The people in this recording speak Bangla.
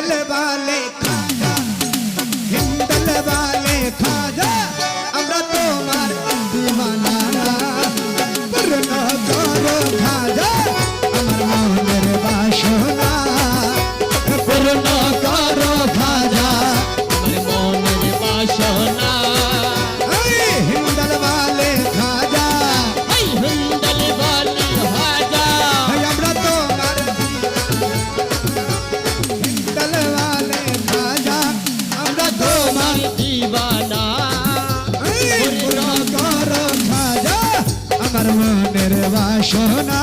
हिंदल वाले खाजा हिंदल वाले खाजा আমরা তোমার দিওয়ানা পূর্ণ করো খাজা আমার মনের বাসনা পূর্ণ করো খাজা আমার মনের বাসনা हिंदल वाले खाजा হিন্দল বালি ভাজা আমরা তোমার हिंदल वाले खाजा আমরা তোমার দিবানা পূর্ণ করো খাজা আমার মনের বাসনা